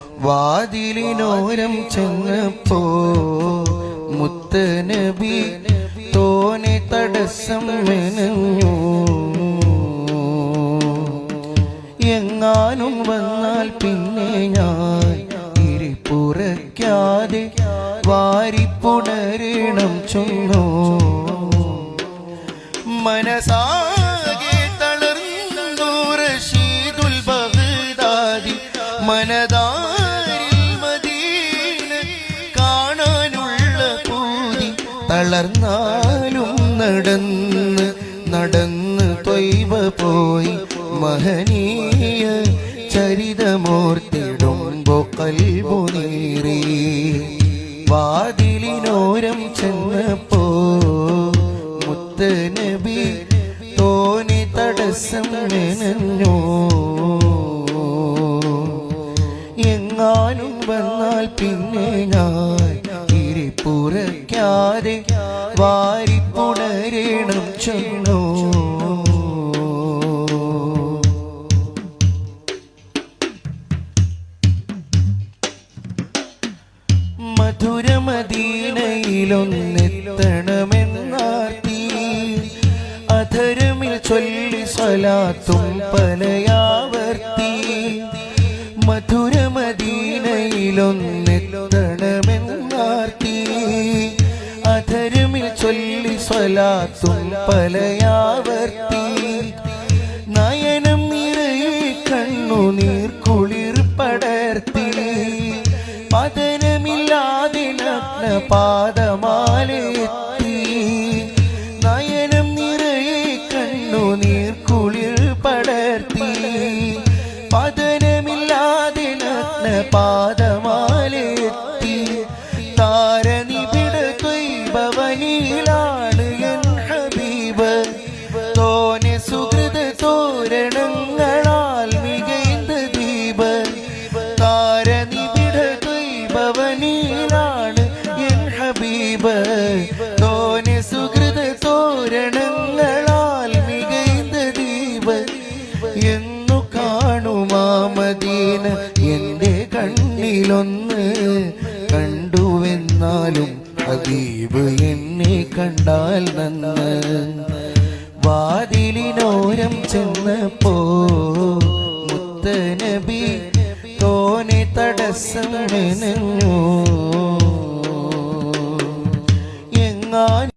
വാതിലിനോരം ചെന്നപ്പോ മുത്തനബി തോനെ തടസ്സം മെനഞ്ഞു. എങ്ങാനും വന്നാൽ പിന്നെ ഞാൻ ഇരിപ്പുറയ്ക്കാതെ വാരിപ്പുണരണം ചൊന്നു. മനസാകെ തളർന്നു റഷീദുൽ ബഗ്ദാദി മനതാരിൽ മദീന കാണാനുള്ള പൂതി. തളർന്നാലും നടന്ന് നടന്ന് ത്വയ്ബ പോയി മഹനീയ ചരിതമോർത്തിടുമ്പോ കൽബു നീറി. വാതിലിനോരം ചെന്നപ്പോ മുത്തനബി തോനെ തടസ്സം മെനഞ്ഞു. എങ്ങാനും വന്നാൽ പിന്നെ ഞാൻ ഇരിപ്പുറയ്ക്കാതെ വാരിപ്പുണരണം ചൊന്നു. മധുരമദീനയിലൊന്നെത്തണമെന്നാർത്തി അധരമിൽ ചൊല്ലി സ്വലാത്തും പലയാവർത്തി. മധുരമദീനയിലൊന്നെത്തണമെന്നാർത്തി അധരമിൽ ചൊല്ലി സ്വലാത്തും പലയാവർത്തി. നയനം നിറയെ കണ്ണുനീർ കുളിർ പടർത്തി. പതനമില്ലാതെ നഗ്ന പാദമാലെത്തി. നയനം നിറയെ കണ്ണുനീർ കുളിർ പടർത്തി. പതനമില്ലാതെ നഗ്ന പാദമാലെത്തി. താരനിബിഡ ത്വയ്ബവനിലാണ് എൻ ഹബീബ്. തോനെ സുഹൃത തോരണങ്ങളാൽ മികൈന്ത ദീപ്. താരനിബിഡ ത്വയ്ബവനിലാണ് എൻ ഹബീബ്. തോനെ സുഹൃത തോരണങ്ങളാൽ മികൈന്ത ദീപ്. എന്നു കാണുമാ മദീന എന്റെ കണ്ണിലൊന്ന് കണ്ടുവെന്നാലും ഹബീബ് എന്നെ കണ്ടാൽ നന്ന്. വാതിലിനോരം ചെന്നപ്പോ മുത്തനബി തോനെ തടസ്സം മെനഞ്ഞു. എങ്ങാനും